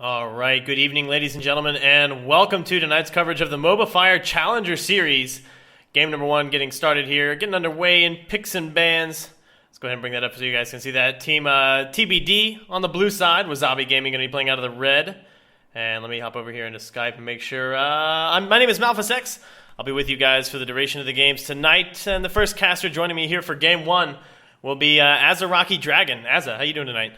All right, good evening, ladies and gentlemen, and welcome to tonight's coverage of the Mobafire Challenger Series. Game number 1 getting started here, getting underway in picks and bans. Let's go ahead and bring that up so you guys can see that. Team TBD on the blue side, WAZABI Gaming going to be playing out of the red. And let me hop over here into Skype and make sure. My name is Malzahar. I'll be with you guys for the duration of the games tonight. And the first caster joining me here for Game 1 will be Azaraki Dragon. Azza, how you doing tonight?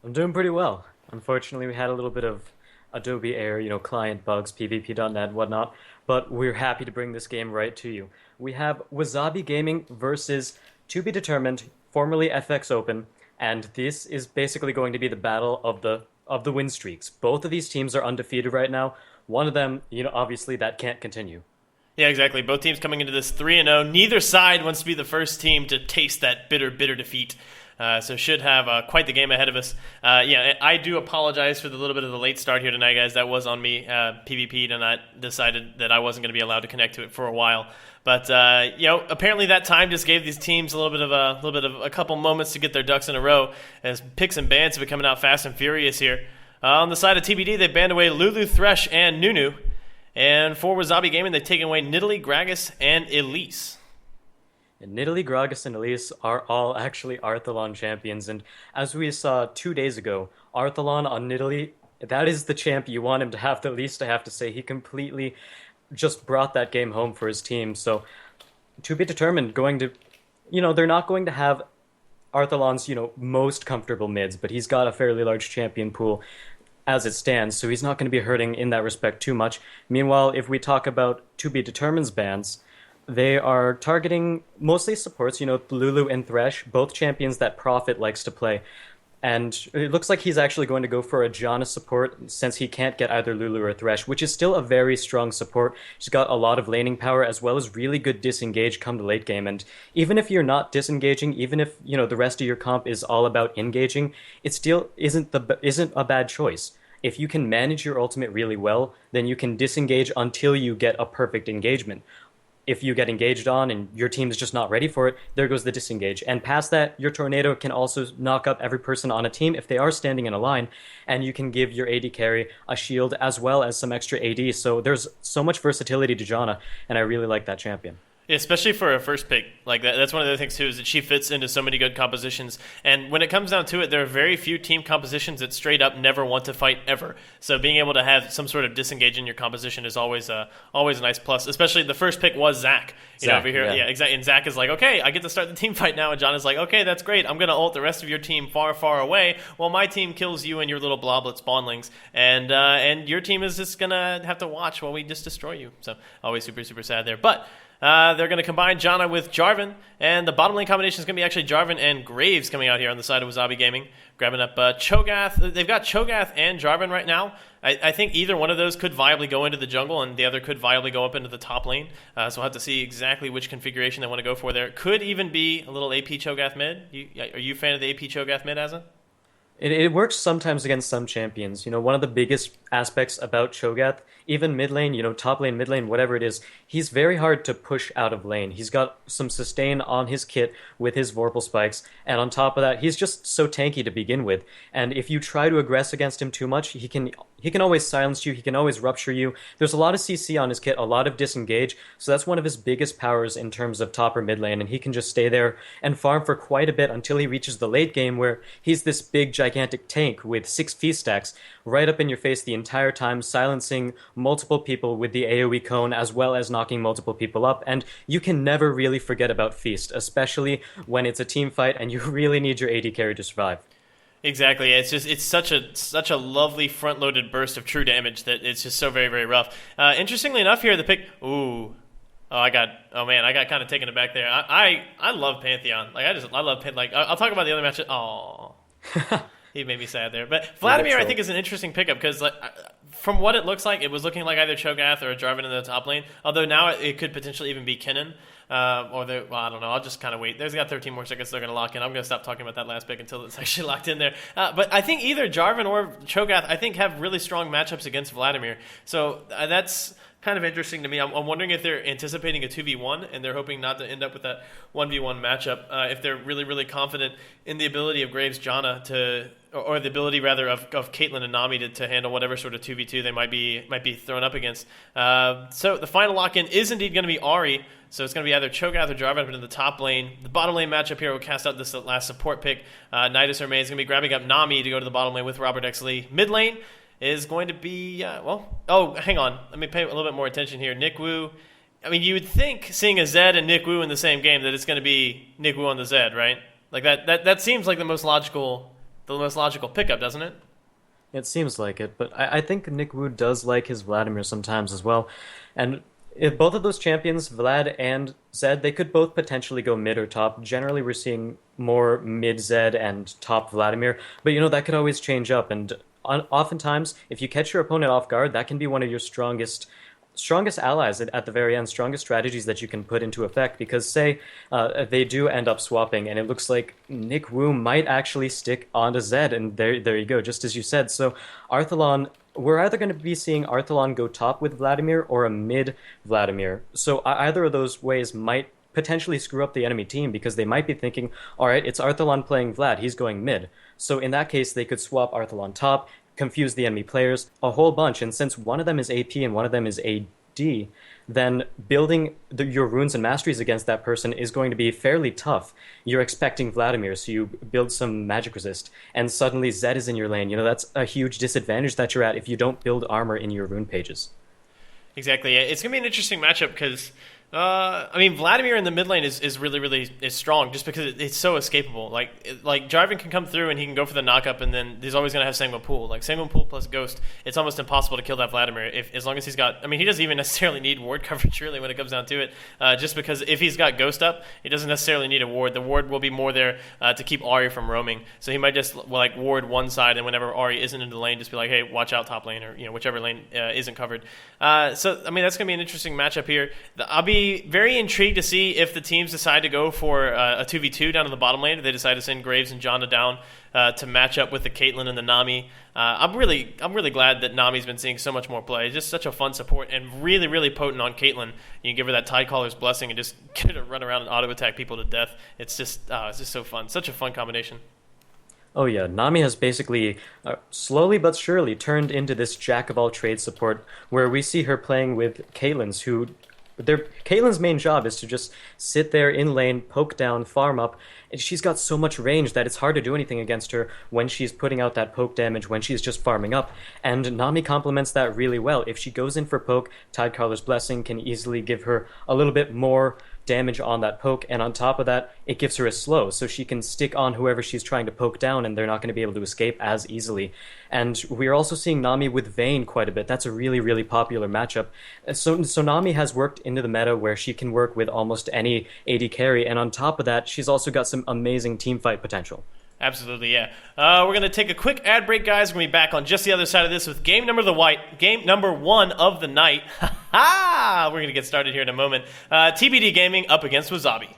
I'm doing pretty well. Unfortunately, we had a little bit of Adobe Air, client bugs, PvP.net, whatnot, but we're happy to bring this game right to you. We have WAZABI Gaming versus To Be Determined, formerly FX Open, and this is basically going to be the battle of the win streaks. Both of these teams are undefeated right now. One of them, obviously that can't continue. Yeah, exactly. Both teams coming into this 3-0. Neither side wants to be the first team to taste that bitter, bitter defeat. So should have quite the game ahead of us. I do apologize for the little bit of the late start here tonight, guys. That was on me. PvP'd and I decided that I wasn't going to be allowed to connect to it for a while. But apparently that time just gave these teams a little bit of a couple moments to get their ducks in a row, as picks and bans have been coming out fast and furious here. On the side of TBD, they banned away Lulu, Thresh, and Nunu. And for WAZABI Gaming, they've taken away Nidalee, Gragas, and Elise. And Nidalee, Gragas, and Elise are all actually Arthalon champions, and as we saw 2 days ago, Arthalon on Nidalee, that is the champ you want him to have, the least I have to say. He completely just brought that game home for his team, so To Be Determined they're not going to have Arthalon's, most comfortable mids, but he's got a fairly large champion pool as it stands, so he's not going to be hurting in that respect too much. Meanwhile, if we talk about To Be Determined's bans, they are targeting mostly supports, Lulu and Thresh, both champions that Prophet likes to play. And it looks like he's actually going to go for a Janna support since he can't get either Lulu or Thresh, which is still a very strong support. She's got a lot of laning power as well as really good disengage come the late game. And even if you're not disengaging, even if, the rest of your comp is all about engaging, it still isn't a bad choice. If you can manage your ultimate really well, then you can disengage until you get a perfect engagement. If you get engaged on and your team is just not ready for it, there goes the disengage. And past that, your tornado can also knock up every person on a team if they are standing in a line, and you can give your AD carry a shield as well as some extra AD. So there's so much versatility to Janna, and I really like that champion. Yeah, especially for a first pick. Like that's one of the things too, is that she fits into so many good compositions. And when it comes down to it, there are very few team compositions that straight up never want to fight ever. So being able to have some sort of disengage in your composition is always a nice plus. Especially the first pick was Zach. Over here, yeah, exactly. And Zach is like, okay, I get to start the team fight now. And John is like, okay, that's great. I'm gonna ult the rest of your team far, far away, while my team kills you and your little bloblet spawnlings. And your team is just gonna have to watch while we just destroy you. So always super, super sad there. But they're going to combine Janna with Jarvan, and the bottom lane combination is going to be actually Jarvan and Graves coming out here on the side of WAZABI Gaming, grabbing up Cho'Gath. They've got Cho'Gath and Jarvan right now. I think either one of those could viably go into the jungle, and the other could viably go up into the top lane. So we'll have to see exactly which configuration they want to go for there. Could even be a little AP Cho'Gath mid. Are you a fan of the AP Cho'Gath mid, Azza? It works sometimes against some champions. One of the biggest aspects about Cho'Gath, even mid lane, top lane, mid lane, whatever it is, he's very hard to push out of lane. He's got some sustain on his kit with his Vorpal spikes, and on top of that, he's just so tanky to begin with. And if you try to aggress against him too much, he can always silence you, he can always rupture you. There's a lot of CC on his kit, a lot of disengage, so that's one of his biggest powers in terms of top or mid lane, and he can just stay there and farm for quite a bit until he reaches the late game where he's this big gigantic tank with 6 feast stacks right up in your face the entire time, silencing multiple people with the AoE cone as well as knocking multiple people up. And you can never really forget about feast, especially when it's a team fight and you really need your AD carry to survive. Exactly. It's such a lovely front-loaded burst of true damage that it's just so very, very rough. Interestingly enough, here the pick. I got kind of taken aback there. I love Pantheon. I love Pantheon. Like I'll talk about the other match. Oh, he made me sad there. But Vladamir, I think, is an interesting pickup because from what it looks like, it was looking like either Cho'Gath or Jarvan in the top lane. Although now it could potentially even be Kennen. I don't know. I'll just kind of wait. There's got 13 more seconds they're going to lock in. I'm going to stop talking about that last pick until it's actually locked in there. But I think either Jarvan or Cho'Gath, I think, have really strong matchups against Vladamir. So that's kind of interesting to me. I'm wondering if they're anticipating a 2v1 and they're hoping not to end up with that 1v1 matchup. If they're really, really confident in the ability of Graves Janna or the ability rather of Caitlyn and Nami to handle whatever sort of 2v2 they might be thrown up against. So the final lock-in is indeed going to be Ahri. So it's going to be either Cho'Gath or Jarvan up into the top lane. The bottom lane matchup here will cast out this last support pick. Nidus or May is going to be grabbing up Nami to go to the bottom lane with Robert X. Lee. Mid lane is going to be, hang on. Let me pay a little bit more attention here. Nick Wu. I mean, you would think, seeing a Zed and Nick Wu in the same game, that it's going to be Nick Wu on the Zed, right? Like that seems like the most logical pickup, doesn't it? It seems like it, but I think Nick Wu does like his Vladimir sometimes as well. And if both of those champions, Vlad and Zed, they could both potentially go mid or top. Generally, we're seeing more mid Zed and top Vladimir, but that could always change up. And oftentimes, if you catch your opponent off guard, that can be one of your strongest allies at the very end, strongest strategies that you can put into effect, because say they do end up swapping and it looks like Nick Wu might actually stick onto Zed, and there you go, just as you said. So Arthalon, we're either going to be seeing Arthalon go top with Vladimir or a mid Vladimir. So either of those ways might potentially screw up the enemy team, because they might be thinking, all right, it's Arthalon playing Vlad, he's going mid. So in that case, they could swap Arthalon top, confuse the enemy players a whole bunch, and since one of them is AP and one of them is AD, then building your runes and masteries against that person is going to be fairly tough. You're expecting Vladimir, so you build some magic resist, and suddenly Zed is in your lane. That's a huge disadvantage that you're at if you don't build armor in your rune pages. Exactly. It's going to be an interesting matchup because Vladimir in the mid lane is really strong just because it's so escapable. Like Jarvan can come through and he can go for the knockup, and then he's always going to have Sanguine Pool. Like Sanguine Pool plus Ghost, it's almost impossible to kill that Vladimir as long as he's got. I mean, he doesn't even necessarily need ward coverage really when it comes down to it. Just because if he's got Ghost up, he doesn't necessarily need a ward. The ward will be more there to keep Ahri from roaming. So he might just ward one side, and whenever Ahri isn't in the lane, just be like, hey, watch out top lane, or whichever lane isn't covered. That's going to be an interesting matchup here. I'll be very intrigued to see if the teams decide to go for a 2v2 down in the bottom lane. If they decide to send Graves and Janna down to match up with the Caitlyn and the Nami. I'm really glad that Nami's been seeing so much more play. Just such a fun support and really potent on Caitlyn. You give her that Tidecaller's Blessing and just get her to run around and auto attack people to death. It's just so fun. Such a fun combination. Oh yeah, Nami has basically slowly but surely turned into this jack-of-all-trades support, where we see her playing with Caitlyn's, Caitlyn's main job is to just sit there in lane, poke down, farm up, and she's got so much range that it's hard to do anything against her when she's putting out that poke damage, when she's just farming up, and Nami complements that really well. If she goes in for poke, Tidecaller's Blessing can easily give her a little bit more damage on that poke, and on top of that, it gives her a slow, so she can stick on whoever she's trying to poke down, and they're not going to be able to escape as easily. And we're also seeing Nami with Vayne quite a bit. That's a really popular matchup. So Nami has worked into the meta where she can work with almost any AD carry, and on top of that, she's also got some amazing teamfight potential. Absolutely, yeah. We're going to take a quick ad break, guys. We're going to be back on just the other side of this with game number one of the night. We're going to get started here in a moment. TBD Gaming up against WAZABI.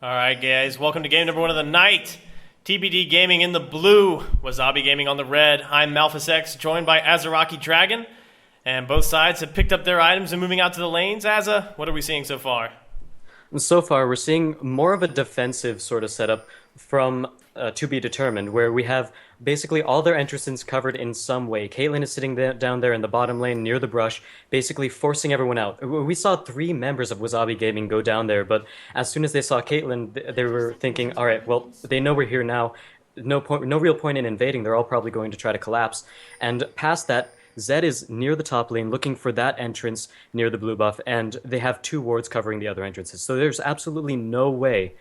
All right, guys, welcome to game number 1 of the night. TBD Gaming in the blue, WAZABI Gaming on the red. I'm MalphusX, joined by Azaraki Dragon, and both sides have picked up their items and moving out to the lanes. Aza, what are we seeing so far? So far, we're seeing more of a defensive sort of setup from To Be Determined, where we have basically all their entrances covered in some way. Caitlyn is sitting down there in the bottom lane near the brush, basically forcing everyone out. We saw 3 members of WAZABI Gaming go down there, but as soon as they saw Caitlyn, they were thinking, all right, well, they know we're here now. No real point in invading. They're all probably going to try to collapse. And past that, Zed is near the top lane looking for that entrance near the blue buff, and they have 2 wards covering the other entrances. So there's absolutely no way,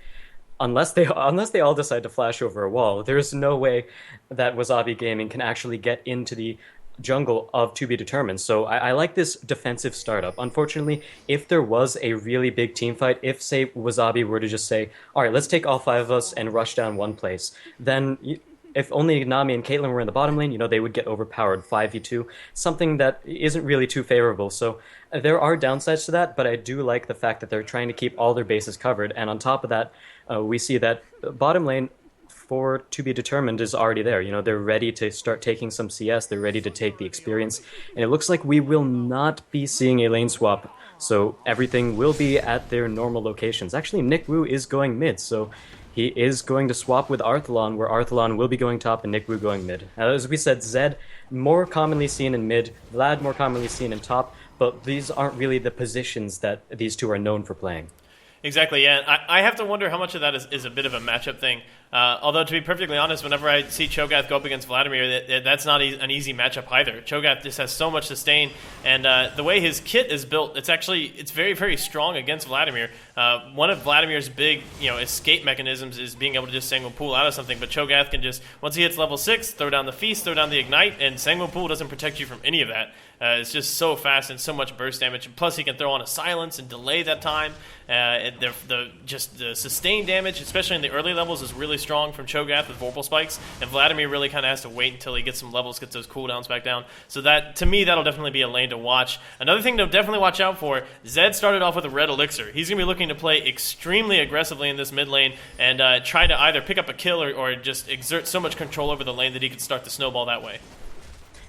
unless they all decide to flash over a wall, there's no way that WAZABI Gaming can actually get into the jungle of To Be Determined. So I like this defensive startup. Unfortunately, if there was a really big team fight, if, say, WAZABI were to just say, all right, let's take all 5 of us and rush down one place, then if only Nami and Caitlyn were in the bottom lane, they would get overpowered 5v2, something that isn't really too favorable. So there are downsides to that, but I do like the fact that they're trying to keep all their bases covered. And on top of that, we see that bottom lane for To Be Determined is already there. They're ready to start taking some CS. They're ready to take the experience. And it looks like we will not be seeing a lane swap. So everything will be at their normal locations. Actually, Nick Wu is going mid, so he is going to swap with Arthalon, where Arthalon will be going top and Nick Wu going mid. As we said, Zed more commonly seen in mid, Vlad more commonly seen in top, but these aren't really the positions that these two are known for playing. Exactly, yeah. I have to wonder how much of that is a bit of a matchup thing. Although, to be perfectly honest, whenever I see Cho'Gath go up against Vladamir, that's not an easy matchup either. Cho'Gath just has so much sustain, and the way his kit is built, it's very, very strong against Vladamir. One of Vladimir's big escape mechanisms is being able to just Sanguine Pool out of something, but Cho'Gath can just, once he hits level 6, throw down the Feast, throw down the Ignite, and Sanguine Pool doesn't protect you from any of that. It's just so fast and so much burst damage. And plus, he can throw on a silence and delay that time. The sustained damage, especially in the early levels, is really strong from Cho'Gath with Vorpal Spikes. And Vladamir really kind of has to wait until he gets some levels, gets those cooldowns back down. So that, to me, that'll definitely be a lane to watch. Another thing to definitely watch out for, Zed started off with a red elixir. He's going to be looking to play extremely aggressively in this mid lane and try to either pick up a kill or just exert so much control over the lane that he can start to snowball that way.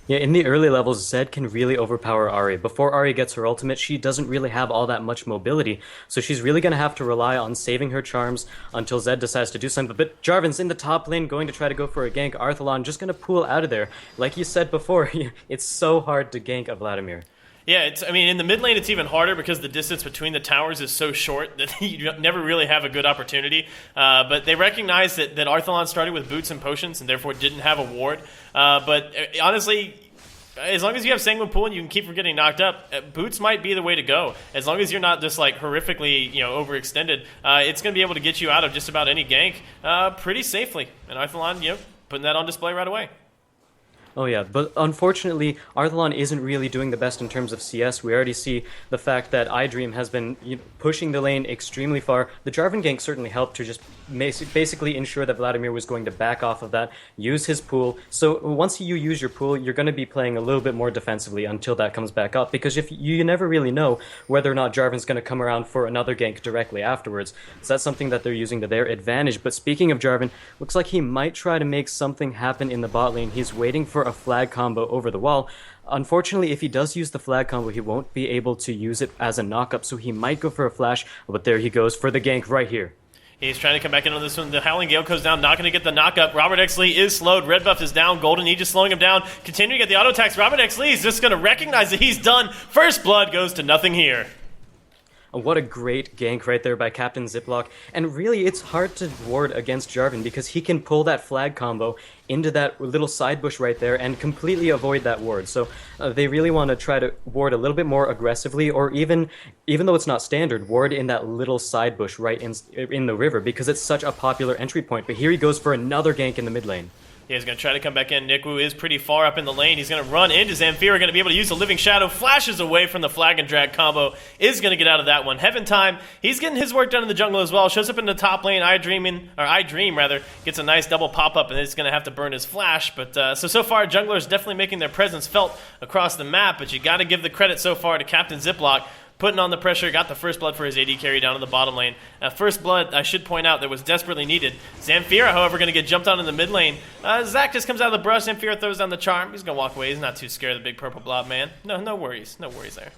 Yeah, in the early levels, Zed can really overpower Ahri. Before Ahri gets her ultimate, she doesn't really have all that much mobility, so she's really going to have to rely on saving her charms until Zed decides to do something. But Jarvan's in the top lane going to try to go for a gank. Arthalon just going to pool out of there. Like you said before, it's so hard to gank a Vladamir. Yeah, in the mid lane it's even harder because the distance between the towers is so short that you never really have a good opportunity. But they recognize that Arthalon started with boots and potions and therefore didn't have a ward. But honestly, as long as you have Sanguine Pool and you can keep from getting knocked up, boots might be the way to go. As long as you're not just horrifically overextended, it's going to be able to get you out of just about any gank pretty safely. And Arthalon, putting that on display right away. Oh yeah, but unfortunately, Arthalon isn't really doing the best in terms of CS. We already see the fact that iDream has been pushing the lane extremely far. The Jarvan gank certainly helped to just basically ensure that Vladamir was going to back off of that, use his pool. So once you use your pool, you're going to be playing a little bit more defensively until that comes back up, because if you never really know whether or not Jarvan's going to come around for another gank directly afterwards. So that's something that they're using to their advantage. But speaking of Jarvan, looks like he might try to make something happen in the bot lane. He's waiting for a flag combo over the wall. Unfortunately, if he does use the flag combo, he won't be able to use it as a knockup, so he might go for a flash, but there he goes for the gank right here. He's trying to come back in on this one. The Howling Gale goes down, not going to get the knockup. Robert X. Lee is slowed. Red buff is down. Golden Aegis slowing him down. Continuing to get the auto attacks. Robert X. Lee is just going to recognize that he's done. First blood goes to nothing here. What a great gank right there by Captain Ziploc. And really, it's hard to ward against Jarvan because he can pull that flag combo into that little side bush right there and completely avoid that ward. So they really want to try to ward a little bit more aggressively, or even though it's not standard, ward in that little side bush right in the river, because it's such a popular entry point. But here he goes for another gank in the mid lane. Yeah, he's going to try to come back in. Nick Wu is pretty far up in the lane. He's going to run into Zamfira, going to be able to use the Living Shadow. Flashes away from the Flag and Drag combo. Is going to get out of that one. Heaven Time, he's getting his work done in the jungle as well. Shows up in the top lane. I Dream, gets a nice double pop-up, and it's going to have to burn his flash. But so far, junglers definitely making their presence felt across the map, but you got to give the credit so far to Captain Ziploc, putting on the pressure, got the first blood for his AD carry down in the bottom lane. First blood, I should point out, that was desperately needed. Zamfira, however, going to get jumped on in the mid lane. Zac just comes out of the brush. Zamfira throws down the charm. He's going to walk away. He's not too scared of the big purple blob, man. No worries. No worries there.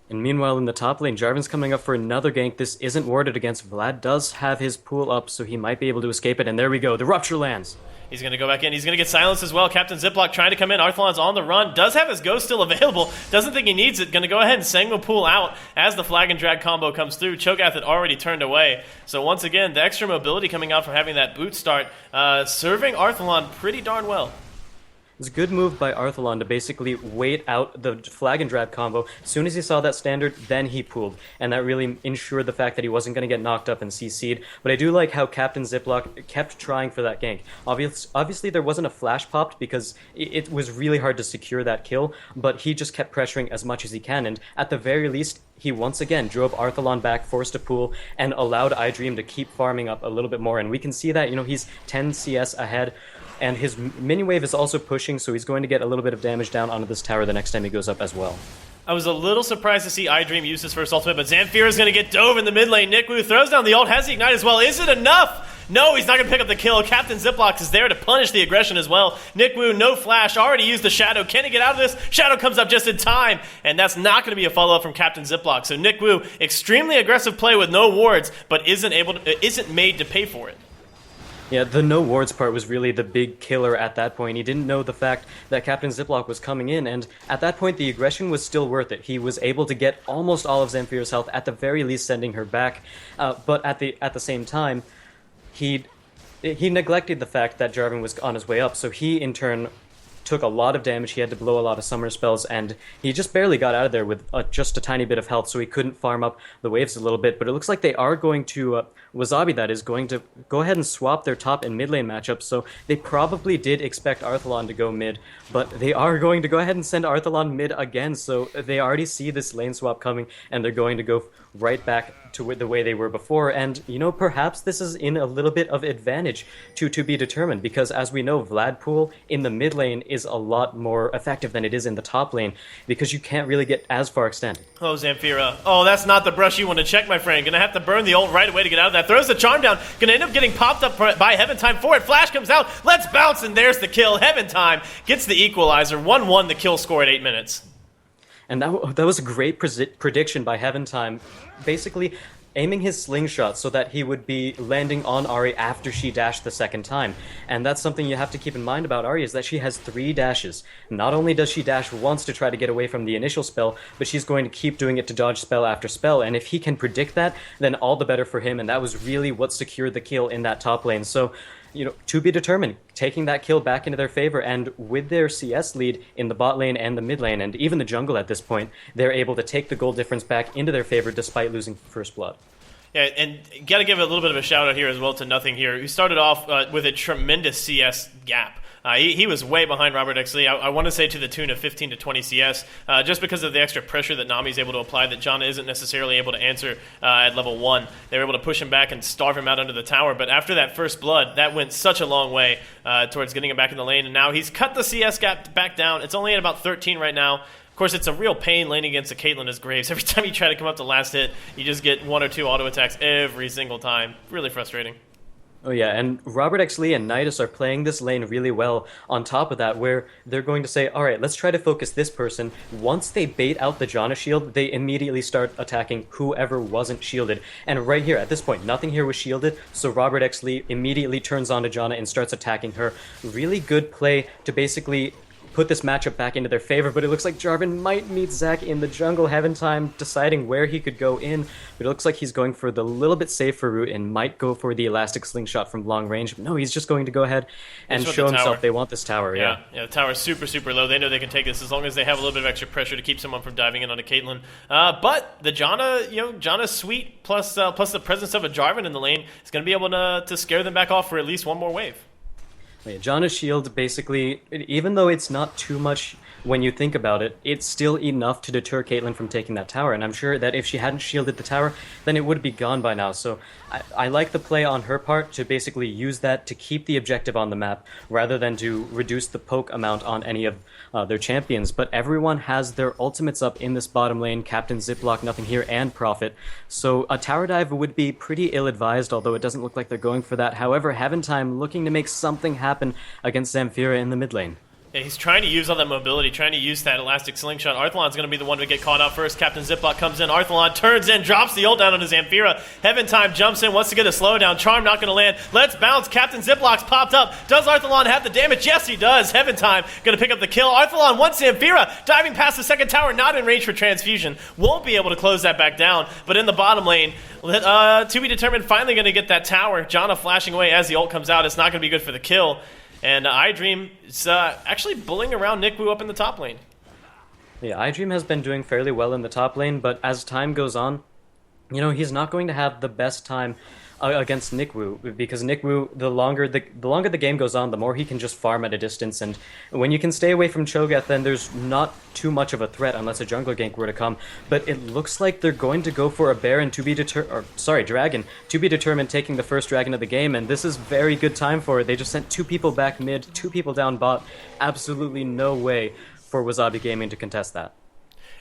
And meanwhile, in the top lane, Jarvan's coming up for another gank. This isn't warded against. Vlad does have his pool up, so he might be able to escape it. And there we go. The Rupture lands. He's going to go back in. He's going to get silenced as well. Captain Ziploc trying to come in. Arthalon's on the run. Does have his Ghost still available. Doesn't think he needs it. Going to go ahead and Sang the pool out as the Flag and Drag combo comes through. Cho'Gath had already turned away. So once again, the extra mobility coming out from having that boot start, serving Arthalon pretty darn well. It's a good move by Arthalon to basically wait out the Flag and Drag combo. As soon as he saw that standard, then he pooled. And that really ensured the fact that he wasn't going to get knocked up and CC'd. But I do like how Captain Ziploc kept trying for that gank. Obviously, there wasn't a flash popped because it was really hard to secure that kill. But he just kept pressuring as much as he can. And at the very least, he once again drove Arthalon back, forced a pool, and allowed iDream to keep farming up a little bit more. And we can see that, he's 10 CS ahead. And his mini wave is also pushing, so he's going to get a little bit of damage down onto this tower the next time he goes up as well. I was a little surprised to see iDream use his first ultimate, but Zamfira is going to get dove in the mid lane. Nikwu throws down the ult, has the ignite as well. Is it enough? No, he's not going to pick up the kill. Captain Ziploc is there to punish the aggression as well. Nikwu, no flash, already used the Shadow. Can he get out of this? Shadow comes up just in time, and that's not going to be a follow-up from Captain Ziploc. So Nikwu, extremely aggressive play with no wards, but isn't made to pay for it. Yeah, the no wards part was really the big killer at that point. He didn't know the fact that Captain Ziploc was coming in, and at that point the aggression was still worth it. He was able to get almost all of Zamfira's health, at the very least sending her back, but at the same time, he neglected the fact that Jarvan was on his way up, so he in turn took a lot of damage. He had to blow a lot of summer spells, and he just barely got out of there with just a tiny bit of health, so he couldn't farm up the waves a little bit. But it looks like they are going to, WAZABI that is, going to go ahead and swap their top and mid lane matchups, so they probably did expect Arthalon to go mid, but they are going to go ahead and send Arthalon mid again, so they already see this lane swap coming, and they're going to go right back to the way they were before. And perhaps this is in a little bit of advantage to be determined, because as we know, Vlad pool in the mid lane is a lot more effective than it is in the top lane, because you can't really get as far extended. Oh, Zamfira. Oh, that's not the brush you want to check, my friend. Gonna have to burn the ult right away to get out of that. Throws the charm down. Gonna end up getting popped up by Heaven Time for it. Flash comes out. Let's bounce, and there's the kill. Heaven Time gets the equalizer. 1-1 the kill score at 8 minutes. And that was a great prediction by Heaven Time, basically aiming his slingshot so that he would be landing on Ahri after she dashed the second time. And that's something you have to keep in mind about Ahri, is that she has 3 dashes. Not only does she dash once to try to get away from the initial spell, but she's going to keep doing it to dodge spell after spell. And if he can predict that, then all the better for him. And that was really what secured the kill in that top lane. So, to be determined, taking that kill back into their favor, and with their CS lead in the bot lane and the mid lane, and even the jungle at this point, they're able to take the gold difference back into their favor despite losing first blood. Yeah, and got to give a little bit of a shout out here as well to Nothing here, who started off with a tremendous CS gap. He was way behind Robert X. Lee. I want to say to the tune of 15 to 20 CS, just because of the extra pressure that Nami's able to apply that Janna isn't necessarily able to answer at level 1. They were able to push him back and starve him out under the tower, but after that first blood, that went such a long way towards getting him back in the lane, and now he's cut the CS gap back down. It's only at about 13 right now. Of course, it's a real pain laning against a Caitlyn as Graves. Every time you try to come up to last hit, you just get 1 or 2 auto attacks every single time. Really frustrating. Oh yeah, and Robert X. Lee and Nidus are playing this lane really well on top of that, where they're going to say, alright, let's try to focus this person. Once they bait out the Janna shield, they immediately start attacking whoever wasn't shielded. And right here, at this point, Nothing here was shielded, so Robert X. Lee immediately turns on to Janna and starts attacking her. Really good play to basically put this matchup back into their favor, but it looks like Jarvan might meet Zac in the jungle. Heaven Time deciding where he could go in, but it looks like he's going for the little bit safer route and might go for the elastic slingshot from long range. But no, he's just going to go ahead and show himself they want this tower. Yeah, the tower's super, super low. They know they can take this as long as they have a little bit of extra pressure to keep someone from diving in on a Caitlyn. But the Janna, Janna's sweet plus the presence of a Jarvan in the lane is going to be able to scare them back off for at least one more wave. Yeah, Janna's shield basically, even though it's not too much when you think about it, it's still enough to deter Caitlyn from taking that tower. And I'm sure that if she hadn't shielded the tower, then it would be gone by now. So I like the play on her part to basically use that to keep the objective on the map rather than to reduce the poke amount on any of their champions. But everyone has their ultimates up in this bottom lane, Captain Ziploc, Nothing Here, and Prophet. So a tower dive would be pretty ill-advised, although it doesn't look like they're going for that. However, Heaven Time looking to make something happen against Zamfira in the mid lane. Yeah, he's trying to use all that mobility, trying to use that elastic slingshot. Arthalon's going to be the one to get caught out first. Captain Ziploc comes in. Arthalon turns in, drops the ult down on his Zamfira. Heaven Time jumps in, wants to get a slowdown. Charm not going to land. Let's bounce. Captain Ziploc's popped up. Does Arthalon have the damage? Yes, he does. Heaven Time going to pick up the kill. Arthalon wants Zamfira. Diving past the second tower, not in range for transfusion. Won't be able to close that back down. But in the bottom lane, to be determined, finally going to get that tower. Janna flashing away as the ult comes out. It's not going to be good for the kill. And iDream is actually bullying around Nick Wu up in the top lane. Yeah, iDream has been doing fairly well in the top lane, but as time goes on, you know, he's not going to have the best time against Nick Wu, because Nick Wu, the longer the game goes on, the more he can just farm at a distance, and when you can stay away from Cho'Gath, then there's not too much of a threat unless a jungler gank were to come. But it looks like they're going to go for a Baron dragon to be determined, taking the first dragon of the game, and this is very good time for it. They just sent 2 people back mid, 2 people down bot. Absolutely no way for WAZABI Gaming to contest that.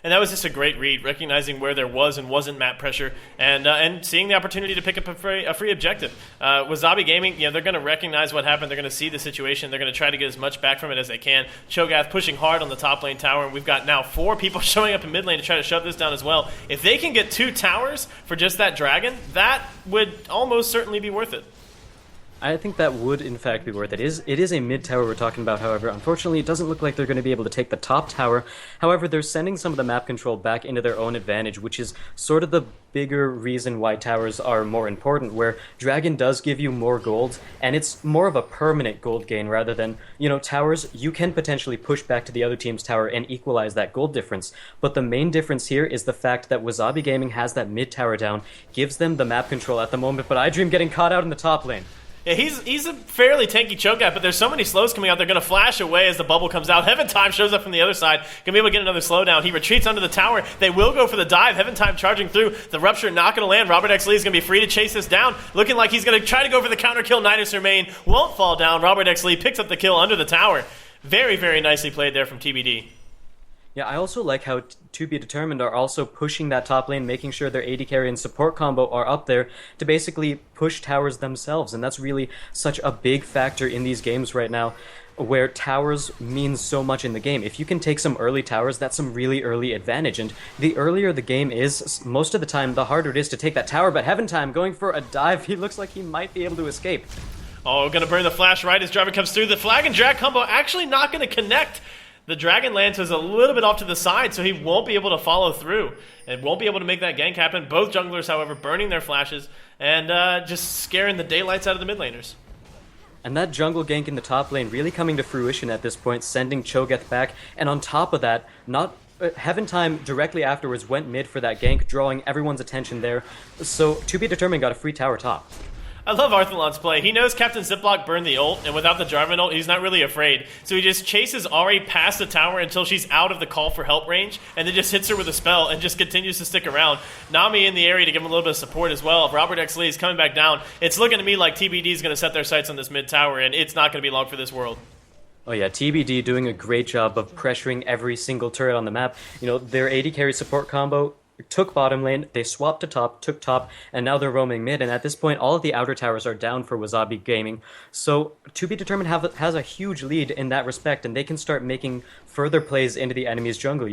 And that was just a great read, recognizing where there was and wasn't map pressure, and seeing the opportunity to pick up a free objective. WAZABI Gaming, they're going to recognize what happened. They're going to see the situation. They're going to try to get as much back from it as they can. Cho'Gath pushing hard on the top lane tower, and we've got now 4 people showing up in mid lane to try to shut this down as well. If they can get 2 towers for just that dragon, that would almost certainly be worth it. I think that would, in fact, be worth it. It is a mid-tower we're talking about, however. Unfortunately, it doesn't look like they're going to be able to take the top tower. However, they're sending some of the map control back into their own advantage, which is sort of the bigger reason why towers are more important, where Dragon does give you more gold, and it's more of a permanent gold gain rather than, towers, you can potentially push back to the other team's tower and equalize that gold difference. But the main difference here is the fact that WAZABI Gaming has that mid-tower down, gives them the map control at the moment, but iDream getting caught out in the top lane. Yeah, he's a fairly tanky Cho'Gath, but there's so many slows coming out, they're going to flash away as the bubble comes out. Heaven Time shows up from the other side, going to be able to get another slowdown. He retreats under the tower. They will go for the dive. Heaven Time charging through. The Rupture not going to land. Robert X. Lee is going to be free to chase this down, looking like he's going to try to go for the counter kill. Nidus Remain won't fall down. Robert X. Lee picks up the kill under the tower. Very, very nicely played there from TBD. Yeah, I also like how To Be Determined are also pushing that top lane, making sure their AD carry and support combo are up there to basically push towers themselves, and that's really such a big factor in these games right now, where towers means so much in the game. If you can take some early towers, that's some really early advantage, and the earlier the game is, most of the time, the harder it is to take that tower, but Heaven Time going for a dive, he looks like he might be able to escape. Oh, gonna burn the flash right as Jarvan comes through. The flag and drag combo actually not gonna connect. The Dragon Lance is a little bit off to the side, so he won't be able to follow through and won't be able to make that gank happen. Both junglers, however, burning their flashes and just scaring the daylights out of the mid laners. And that jungle gank in the top lane really coming to fruition at this point, sending Cho'Gath back. And on top of that, Heaven Time directly afterwards went mid for that gank, drawing everyone's attention there. So To Be Determined got a free tower top. I love Arthalon's play. He knows Captain Ziploc burned the ult, and without the Jarvan ult, he's not really afraid. So he just chases Ahri past the tower until she's out of the call for help range, and then just hits her with a spell and just continues to stick around. Nami in the area to give him a little bit of support as well. If Robert X. Lee is coming back down, it's looking to me like TBD is going to set their sights on this mid tower, and it's not going to be long for this world. Oh yeah, TBD doing a great job of pressuring every single turret on the map. Their AD carry support combo took bottom lane, they swapped to top, took top, and now they're roaming mid, and at this point all of the outer towers are down for WAZABI Gaming. So To Be Determined has a huge lead in that respect, and they can start making further plays into the enemy's jungle.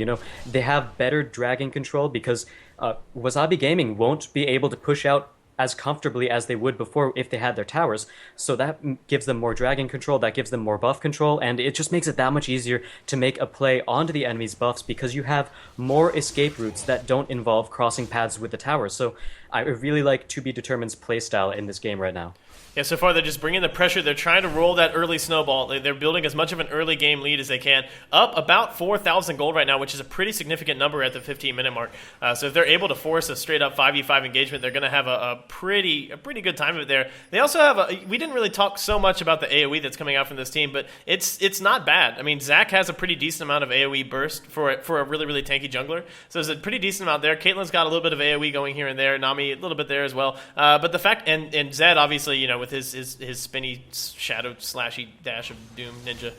They have better dragon control because WAZABI Gaming won't be able to push out as comfortably as they would before if they had their towers. So that gives them more dragon control, that gives them more buff control, and it just makes it that much easier to make a play onto the enemy's buffs because you have more escape routes that don't involve crossing paths with the towers. So I really like To Be Determined's playstyle in this game right now. Yeah, so far they're just bringing the pressure. They're trying to roll that early snowball. They're building as much of an early game lead as they can. Up about 4,000 gold right now, which is a pretty significant number at the 15-minute mark. So if they're able to force a straight-up 5v5 engagement, they're going to have a pretty good time of it there. They also have we didn't really talk so much about the AoE that's coming out from this team, but it's not bad. I mean, Zac has a pretty decent amount of AoE burst for a really, really tanky jungler. So there's a pretty decent amount there. Caitlyn's got a little bit of AoE going here and there. Nami a little bit there as well. But the fact and Zed obviously, with his spinny shadow slashy dash of doom ninja,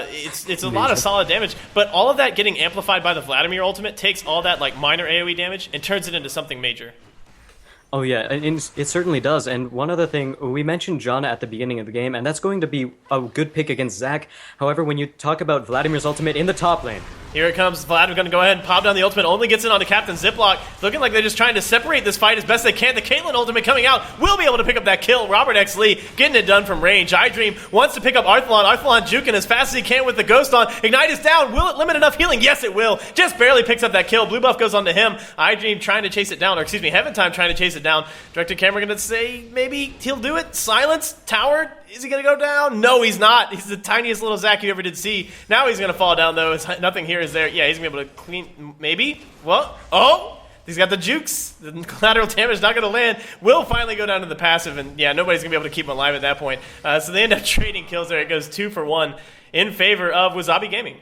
it's a lot of solid damage. But all of that getting amplified by the Vladamir ultimate takes all that like minor AoE damage and turns it into something major. Oh yeah, and it certainly does. And one other thing, we mentioned Janna at the beginning of the game, and that's going to be a good pick against Zac. However, when you talk about Vladimir's ultimate in the top lane, here it comes. Vladimir going to go ahead and pop down the ultimate. Only gets in on the Captain Ziploc. Looking like they're just trying to separate this fight as best they can. The Caitlyn ultimate coming out will be able to pick up that kill. Robert X. Lee getting it done from range. iDream wants to pick up Arthalon. Arthalon juking as fast as he can with the Ghost on. Ignite is down. Will it limit enough healing? Yes, it will. Just barely picks up that kill. Blue buff goes on to him. iDream trying to chase it down. Or excuse me, Heaven Time trying to chase it down. Director Camera going to say maybe he'll do it. Silence. Tower. Is he going to go down? No, he's not. He's the tiniest little Zac you ever did see. Now he's going to fall down, though. Nothing here is there. Yeah, he's going to be able to clean... Maybe? What? Oh! He's got the jukes. The collateral damage not going to land. Will finally go down to the passive, and yeah, nobody's going to be able to keep him alive at that point. So they end up trading kills there. It goes 2 for 1 in favor of WAZABI Gaming.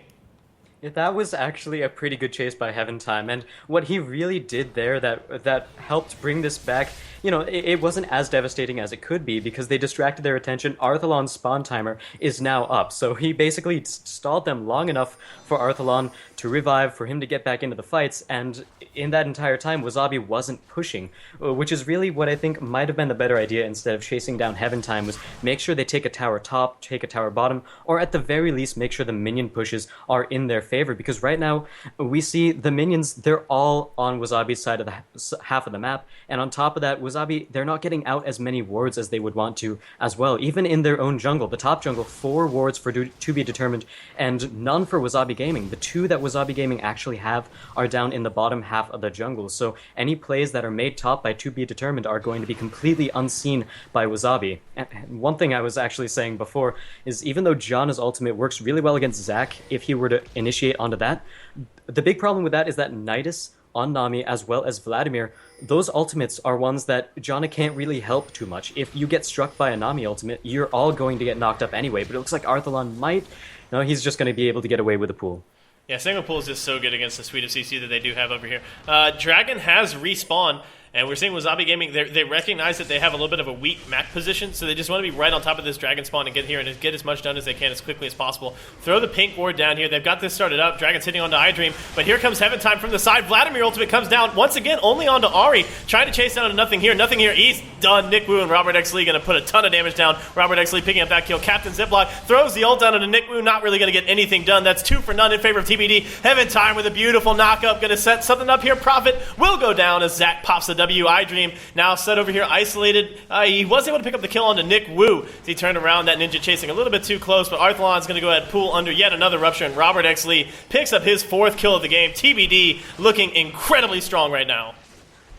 Yeah, that was actually a pretty good chase by Heaven Time, and what he really did there that helped bring this back, it wasn't as devastating as it could be because they distracted their attention. Arthalon's spawn timer is now up, so he basically stalled them long enough for Arthalon to revive, for him to get back into the fights, and in that entire time, WAZABI wasn't pushing, which is really what I think might have been the better idea instead of chasing down Heaven Time, was make sure they take a tower top, take a tower bottom, or at the very least make sure the minion pushes are in their favor, because right now we see the minions, they're all on WAZABI's side of the half of the map, and on top of that, WAZABI, they're not getting out as many wards as they would want to as well, even in their own jungle. The top jungle, 4 wards for to be determined, and none for WAZABI Gaming. The 2 that WAZABI Gaming actually have are down in the bottom half of the jungle, so any plays that are made top by to be determined are going to be completely unseen by WAZABI. And one thing I was actually saying before is even though Janna's ultimate works really well against Zac, if he were to initiate onto that, the big problem with that is that Nidus on Nami as well as Vladimir, those ultimates are ones that Janna can't really help too much. If you get struck by a Nami ultimate, you're all going to get knocked up anyway, but it looks like Arthalon might, he's just going to be able to get away with the pool. Yeah, single pool is just so good against the suite of CC that they do have over here. Dragon has respawned, and we're seeing WAZABI Gaming, they recognize that they have a little bit of a weak map position, so they just want to be right on top of this Dragon spawn and get here and get as much done as they can as quickly as possible. Throw the pink ward down here. They've got this started up. Dragon's hitting onto iDream, but here comes Heaven Time from the side. Vladimir ultimate comes down once again, only onto Ahri. Trying to chase down to nothing here. Nothing here. He's done. Nick Wu and Robert X. Lee going to put a ton of damage down. Robert X. Lee picking up that kill. Captain Ziploc throws the ult down into Nick Wu. Not really going to get anything done. That's 2 for none in favor of TBD. Heaven Time with a beautiful knock-up. Going to set something up here. Prophet will go down as Zac pops the W. iDream now set over here, isolated. He was able to pick up the kill onto Nick Wu as he turned around. That ninja chasing a little bit too close, but Arthalon's going to go ahead and pull under yet another rupture, and Robert X. Lee picks up his 4th kill of the game. TBD looking incredibly strong right now.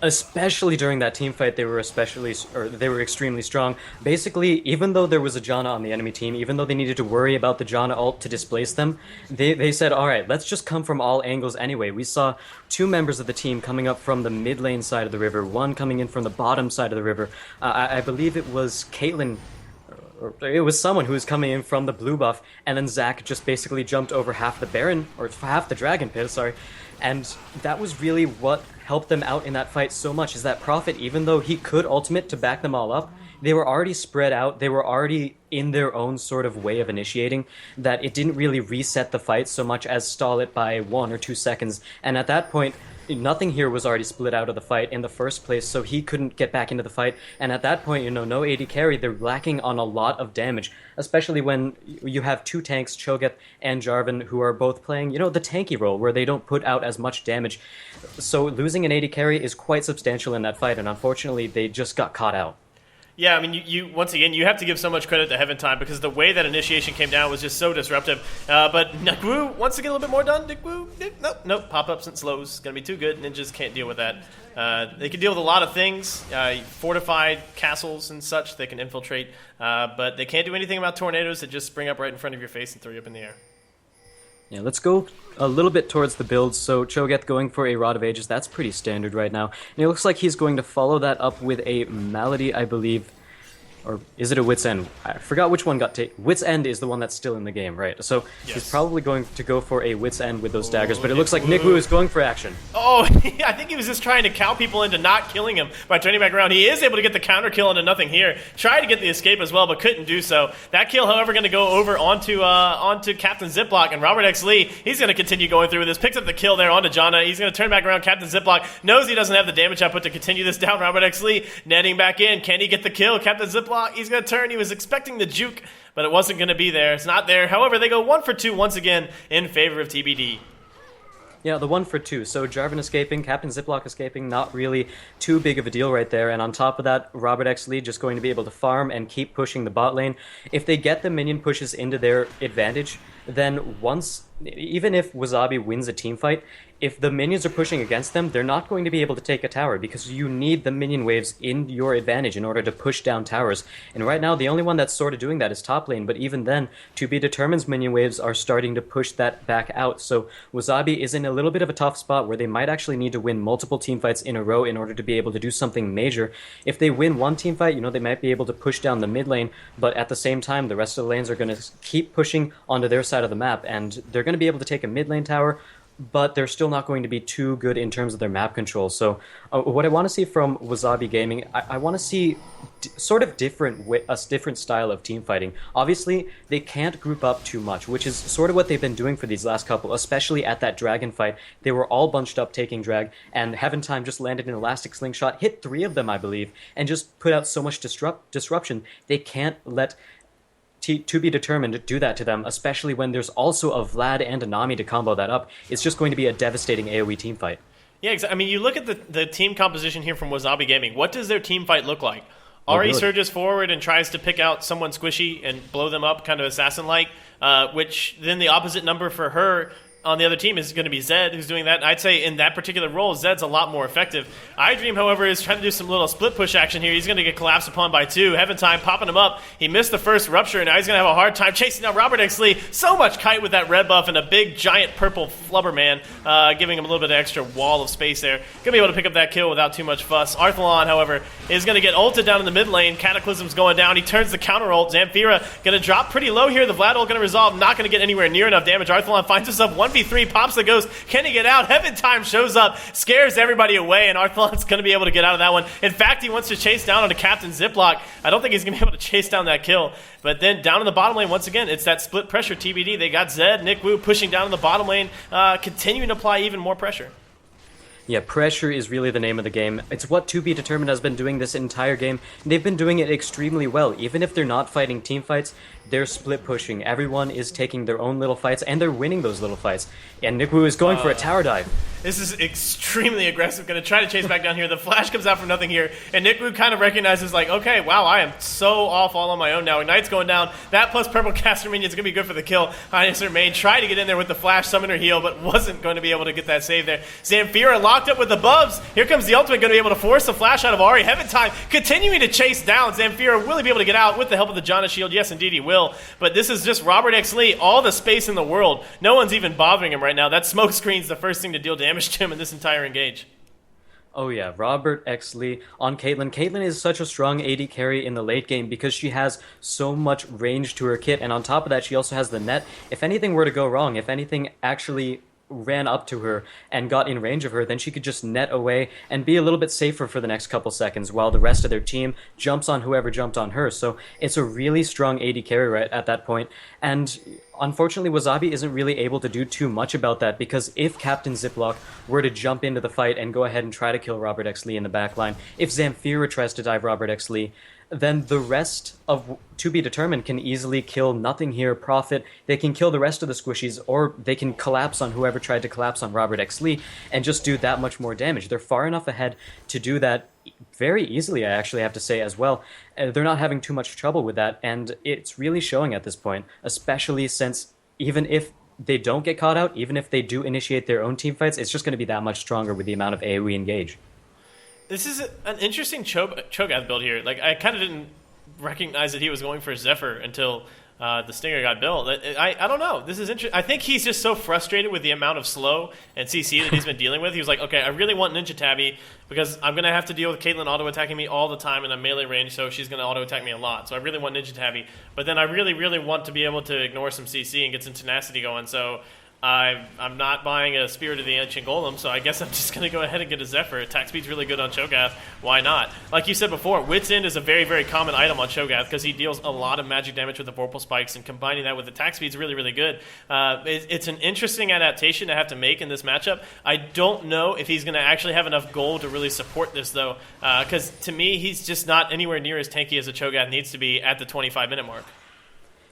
Especially during that team fight, they were extremely strong. Basically, even though there was a Janna on the enemy team, even though they needed to worry about the Janna ult to displace them, they said, all right, let's just come from all angles anyway. We saw 2 members of the team coming up from the mid lane side of the river, 1 coming in from the bottom side of the river. I believe it was Caitlyn. It was someone who was coming in from the blue buff, and then Zac just basically jumped over half the Baron, or half the Dragon Pit, sorry. And that was really what helped them out in that fight so much, is that Prophet, even though he could ultimate to back them all up, they were already spread out, they were already in their own sort of way of initiating, that it didn't really reset the fight so much as stall it by 1 or 2 seconds. And at that point, nothing here was already split out of the fight in the first place, so he couldn't get back into the fight. And at that point, no AD carry, they're lacking on a lot of damage, especially when you have 2 tanks, Cho'Gath and Jarvan, who are both playing, the tanky role, where they don't put out as much damage. So losing an AD carry is quite substantial in that fight, and unfortunately, they just got caught out. Yeah, I mean, you once again, you have to give so much credit to Heaven Time because the way that initiation came down was just so disruptive. But Nick Wu wants to get a little bit more done. Nick Wu, nope, pop-ups and slows. Going to be too good. Ninjas can't deal with that. They can deal with a lot of things, fortified castles and such. They can infiltrate, but they can't do anything about tornadoes that just spring up right in front of your face and throw you up in the air. Yeah, let's go a little bit towards the builds. So Cho'Gath going for a Rod of Ages, that's pretty standard right now. And it looks like he's going to follow that up with a Malady, I believe. Or is it a Wit's End? I forgot which one got taken. Wit's End is the one that's still in the game, right? So he's probably going to go for a Wit's End with those daggers, but it looks like Nick Wu is going for action. Oh, I think he was just trying to cow people into not killing him by turning back around. He is able to get the counter kill into nothing here. Tried to get the escape as well, but couldn't do so. That kill, however, going to go over onto Captain Ziploc, and Robert X. Lee, he's going to continue going through with this. Picks up the kill there onto Janna. He's going to turn back around. Captain Ziploc knows he doesn't have the damage output to continue this down. Robert X. Lee netting back in. Can he get the kill? Captain Ziploc, he's going to turn. He was expecting the juke, but it wasn't going to be there. It's not there. However, they go 1 for 2 once again in favor of TBD. Yeah, the 1 for 2. So Jarvan escaping, Captain Ziploc escaping, not really too big of a deal right there. And on top of that, Robert X. Lee just going to be able to farm and keep pushing the bot lane. If they get the minion pushes into their advantage, then even if WAZABI wins a team fight, if the minions are pushing against them, they're not going to be able to take a tower because you need the minion waves in your advantage in order to push down towers. And right now, the only one that's sort of doing that is top lane, but even then, to be determined's minion waves are starting to push that back out. So WAZABI is in a little bit of a tough spot where they might actually need to win multiple team fights in a row in order to be able to do something major. If they win one team fight, they might be able to push down the mid lane, but at the same time, the rest of the lanes are going to keep pushing onto their side of the map, and they're going to be able to take a mid lane tower, but they're still not going to be too good in terms of their map control. So what I want to see from WAZABI Gaming, I want to see sort of a different style of team fighting. Obviously, they can't group up too much, which is sort of what they've been doing for these last couple, especially at that dragon fight. They were all bunched up taking drag, and Heaven Time just landed an elastic slingshot, hit 3 of them, I believe, and just put out so much disruption. They can't let to be determined to do that to them, especially when there's also a Vlad and a Nami to combo that up. It's just going to be a devastating AoE team fight. Yeah, exactly. I mean, you look at the team composition here from WAZABI Gaming. What does their team fight look like? Ahri surges forward and tries to pick out someone squishy and blow them up, kind of assassin-like, which then the opposite number for her on the other team is going to be Zed, who's doing that. I'd say in that particular role, Zed's a lot more effective. iDream, however, is trying to do some little split push action here. He's going to get collapsed upon by 2. Heaven Time popping him up. He missed the first rupture, and now he's going to have a hard time chasing down Robert X. Lee. So much kite with that red buff and a big, giant purple flubber man, giving him a little bit of extra wall of space there. Going to be able to pick up that kill without too much fuss. Arthalon, however, is going to get ulted down in the mid lane. Cataclysm's going down. He turns the counter ult. Zamfira going to drop pretty low here. The Vlad ult going to resolve. Not going to get anywhere near enough damage. Arthalon finds himself 1v3, pops the ghost. Can he get out? Heaven Time shows up, scares everybody away, and Arthalon's going to be able to get out of that one. In fact, he wants to chase down onto Captain Ziploc. I don't think he's going to be able to chase down that kill. But then down in the bottom lane, once again, it's that split pressure TBD. They got Zed, Nick Wu pushing down in the bottom lane, continuing to apply even more pressure. Yeah, pressure is really the name of the game. It's what To Be Determined has been doing this entire game. They've been doing it extremely well. Even if they're not fighting team fights, they're split pushing. Everyone is taking their own little fights, and they're winning those little fights. And Nick Wu is going for a tower dive. This is extremely aggressive. Going to try to chase back down here. The flash comes out from nothing here, and Nick Wu kind of recognizes, like, okay, wow, I am so off all on my own now. Ignite's going down. That plus purple caster minion is going to be good for the kill. Highness Main tried to get in there with the flash summoner heal, but wasn't going to be able to get that save there. Zamfira locked up with the buffs. Here comes the ultimate, going to be able to force the flash out of Ahri. Heaven Time continuing to chase down. Zamfira will he be able to get out with the help of the Janna shield? Yes, indeed he will. But this is just Robert X. Lee, all the space in the world. No one's even bothering him right now. That smoke screen's the first thing to deal damage to him in this entire engage. Oh yeah, Robert X. Lee on Caitlyn. Caitlyn is such a strong AD carry in the late game because she has so much range to her kit, and on top of that, she also has the net. If anything were to go wrong, if anything actually ran up to her and got in range of her, then she could just net away and be a little bit safer for the next couple seconds while the rest of their team jumps on whoever jumped on her. So it's a really strong AD carry right at that point. And unfortunately, WAZABI isn't really able to do too much about that because if Captain Ziploc were to jump into the fight and go ahead and try to kill Robert X. Lee in the backline, if Zamfira tries to dive Robert X. Lee, then the rest of To Be Determined can easily kill Nothing Here, Profit. They can kill the rest of the squishies, or they can collapse on whoever tried to collapse on Robert X. Lee and just do that much more damage. They're far enough ahead to do that very easily, I actually have to say as well. They're not having too much trouble with that, and it's really showing at this point, especially since even if they don't get caught out, even if they do initiate their own team fights, it's just going to be that much stronger with the amount of AoE engage. This is an interesting Cho'Gath build here. Like, I kind of didn't recognize that he was going for Zephyr until the Stinger got built. I don't know. This is interesting. I think he's just so frustrated with the amount of slow and CC that he's been dealing with. He was like, okay, I really want Ninja Tabby because I'm going to have to deal with Caitlyn auto-attacking me all the time in a melee range, so she's going to auto-attack me a lot. So I really want Ninja Tabby. But then I really, really want to be able to ignore some CC and get some tenacity going. So I'm not buying a Spirit of the Ancient Golem, so I guess I'm just going to go ahead and get a Zephyr. Attack speed's really good on Cho'Gath. Why not? Like you said before, Wit's End is a very, very common item on Cho'Gath because he deals a lot of magic damage with the Vorpal Spikes, and combining that with attack speed's really, really good. It's an interesting adaptation to have to make in this matchup. I don't know if he's going to actually have enough gold to really support this, though, because to me, he's just not anywhere near as tanky as a Cho'Gath needs to be at the 25-minute mark.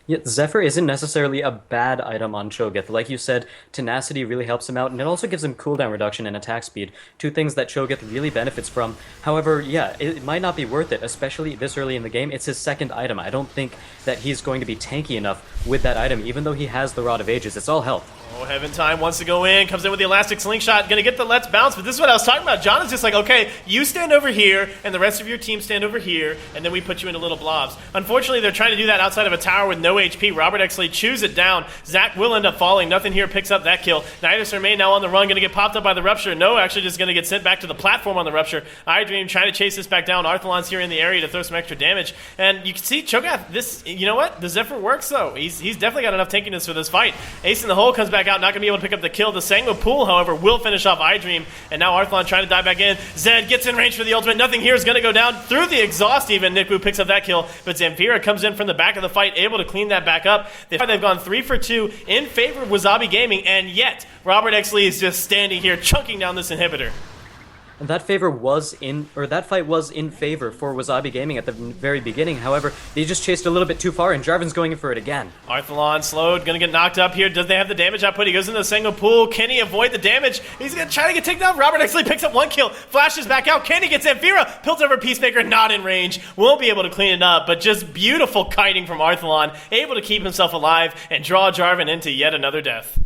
Yeah, Zephyr isn't necessarily a bad item on Cho'Gath. Like you said, tenacity really helps him out, and it also gives him cooldown reduction and attack speed, two things that Cho'Gath really benefits from. However, yeah, it might not be worth it, especially this early in the game. It's his second item. I don't think that he's going to be tanky enough with that item, even though he has the Rod of Ages. It's all health. Oh, Heaven Time wants to go in, comes in with the Elastic Slingshot, gonna get the Let's Bounce, but this is what I was talking about. Janna's just like, okay, you stand over here, and the rest of your team stand over here, and then we put you into little blobs. Unfortunately, they're trying to do that outside of a tower with no HP. Robert actually chews it down. Zach will end up falling. Nothing here picks up that kill. Nidus remain now on the run, gonna get popped up by the Rupture. No, actually just gonna get sent back to the platform on the Rupture. iDream trying to chase this back down. Arthalon's here in the area to throw some extra damage, and you can see Cho'Gath, this, you know what? The Zephyr works, though. He's definitely got enough tankiness for this fight. Ace in the Hole comes back out, not gonna be able to pick up the kill. The Sangmo Pool, however, will finish off iDream, and now Arthalon trying to dive back in. Zed gets in range for the ultimate. Nothing here is going to go down through the exhaust even. Nikwu picks up that kill, but Zamfira comes in from the back of the fight, able to clean that back up. They've gone 3 for 2 in favor of WAZABI Gaming, and yet Robert Exley is just standing here chunking down this inhibitor. That fight was in favor for WAZABI Gaming at the very beginning. However, they just chased a little bit too far, and Jarvan's going in for it again. Arthalon slowed, gonna get knocked up here. Does they have the damage output? He goes into the single pool. Can he avoid the damage? He's gonna try to get taken down. Robert actually picks up 1 kill, flashes back out. Can he get Zamfira? Piltover Peacemaker, not in range. Won't be able to clean it up, but just beautiful kiting from Arthalon, able to keep himself alive and draw Jarvan into yet another death.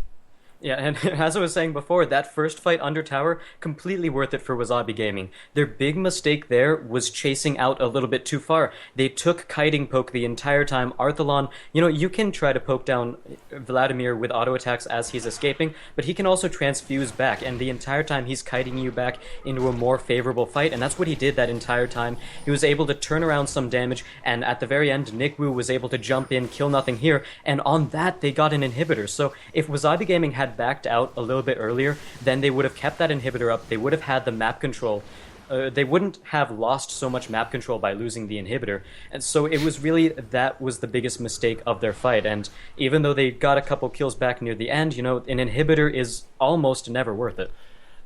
Yeah, and as I was saying before, that first fight under tower, completely worth it for WAZABI Gaming. Their big mistake there was chasing out a little bit too far. They took kiting poke the entire time. Arthalon, you can try to poke down Vladamir with auto attacks as he's escaping, but he can also transfuse back, and the entire time he's kiting you back into a more favorable fight, and that's what he did that entire time. He was able to turn around some damage, and at the very end, Nikwu was able to jump in, kill nothing here, and on that, they got an inhibitor. So if WAZABI Gaming had backed out a little bit earlier, then they would have kept that inhibitor up. They would have had the map control. They wouldn't have lost so much map control by losing the inhibitor. And so it was really, that was the biggest mistake of their fight. And even though they got a couple kills back near the end, an inhibitor is almost never worth it.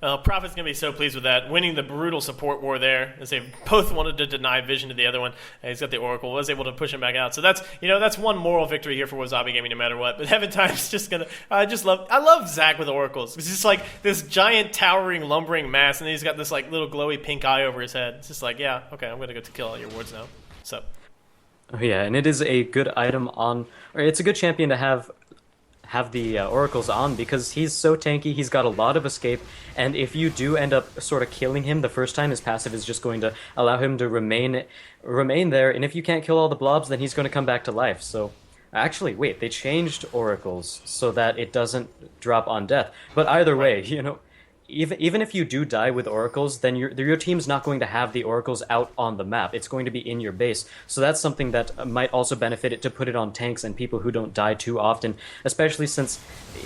Prophet's going to be so pleased with that, winning the brutal support war there, as they both wanted to deny vision to the other one. And he's got the Oracle, was able to push him back out. So that's, that's one moral victory here for WAZABI Gaming no matter what. But Heaven Time's just going to, I love Zach with Oracles. It's just like this giant, towering, lumbering mass, and then he's got this like little glowy pink eye over his head. It's just like, yeah, okay, I'm going to go to kill all your wards now. So. Oh yeah, and it is a good item or it's a good champion to have the Oracles on, because he's so tanky, he's got a lot of escape, and if you do end up sort of killing him the first time, his passive is just going to allow him to remain there, and if you can't kill all the blobs, then he's going to come back to life. So actually, wait, they changed Oracles so that it doesn't drop on death, but either way, even if you do die with Oracles, then your team's not going to have the Oracles out on the map. It's going to be in your base. So that's something that might also benefit it to put it on tanks and people who don't die too often, especially since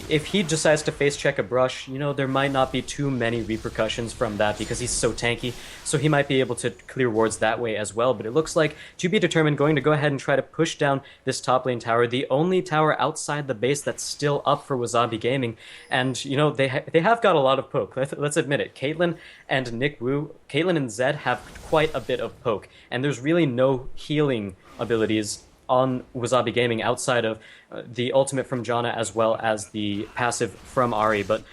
if he decides to face check a brush, there might not be too many repercussions from that because he's so tanky. So he might be able to clear wards that way as well. But it looks like To Be Determined going to go ahead and try to push down this top lane tower, the only tower outside the base that's still up for WAZABI Gaming. And, they have got a lot of poke. Let's admit it. Caitlyn and Zed have quite a bit of poke, and there's really no healing abilities on WAZABI Gaming outside of the ultimate from Janna as well as the passive from Ahri. But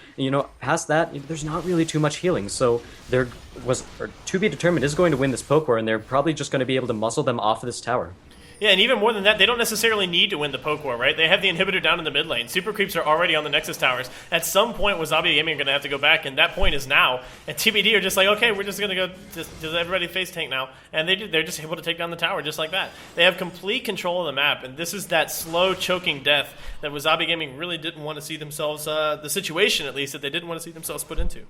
past that, there's not really too much healing. So To Be Determined is going to win this poke war, and they're probably just going to be able to muscle them off of this tower. Yeah, and even more than that, they don't necessarily need to win the poke war, right? They have the inhibitor down in the mid lane. Super creeps are already on the Nexus towers. At some point, WAZABI Gaming are going to have to go back, and that point is now. And TBD are just like, okay, we're just going to go, just everybody face tank now. And they're just able to take down the tower just like that. They have complete control of the map, and this is that slow, choking death that WAZABI Gaming really didn't want to see themselves, the situation at least, that they didn't want to see themselves put into.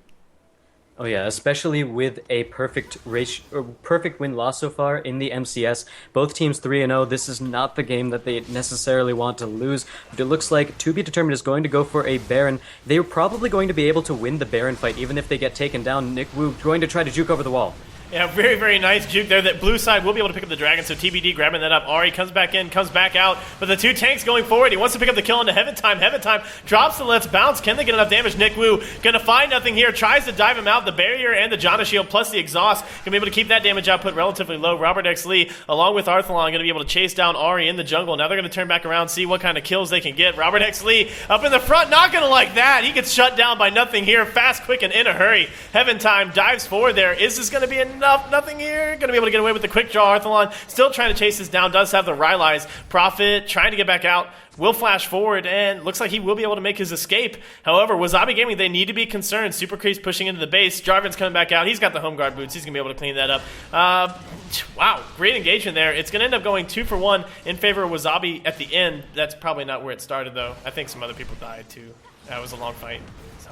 Oh yeah, especially with a perfect win-loss so far in the MCS. Both teams 3-0. This is not the game that they necessarily want to lose, but it looks like To Be Determined is going to go for a Baron. They're probably going to be able to win the Baron fight, even if they get taken down. Nick Wu going to try to juke over the wall. Yeah, very, very nice juke there. That blue side will be able to pick up the dragon, so TBD grabbing that up. Ahri comes back in, comes back out, but the two tanks going forward. He wants to pick up the kill into Heaven Time. Heaven Time drops the Let's Bounce. Can they get enough damage? Nick Wu gonna find nothing here. Tries to dive him out. The barrier and the Janna shield plus the exhaust gonna be able to keep that damage output relatively low. Robert X. Lee, along with Arthalon, gonna be able to chase down Ahri in the jungle. Now they're gonna turn back around, see what kind of kills they can get. Robert X. Lee up in the front, not gonna like that. He gets shut down by nothing here. Fast, quick, and in a hurry. Heaven Time dives forward there. Is this gonna be enough? Nothing here. Going to be able to get away with the quick draw. Arthalon still trying to chase this down. Does have the Rylai's. Prophet trying to get back out. Will flash forward, and looks like he will be able to make his escape. However, WAZABI Gaming, they need to be concerned. Super Creep's pushing into the base. Jarvan's coming back out. He's got the home guard boots. He's going to be able to clean that up. Wow, great engagement there. It's going to end up going 2-for-1 in favor of WAZABI at the end. That's probably not where it started, though. I think some other people died, too. That was a long fight. So.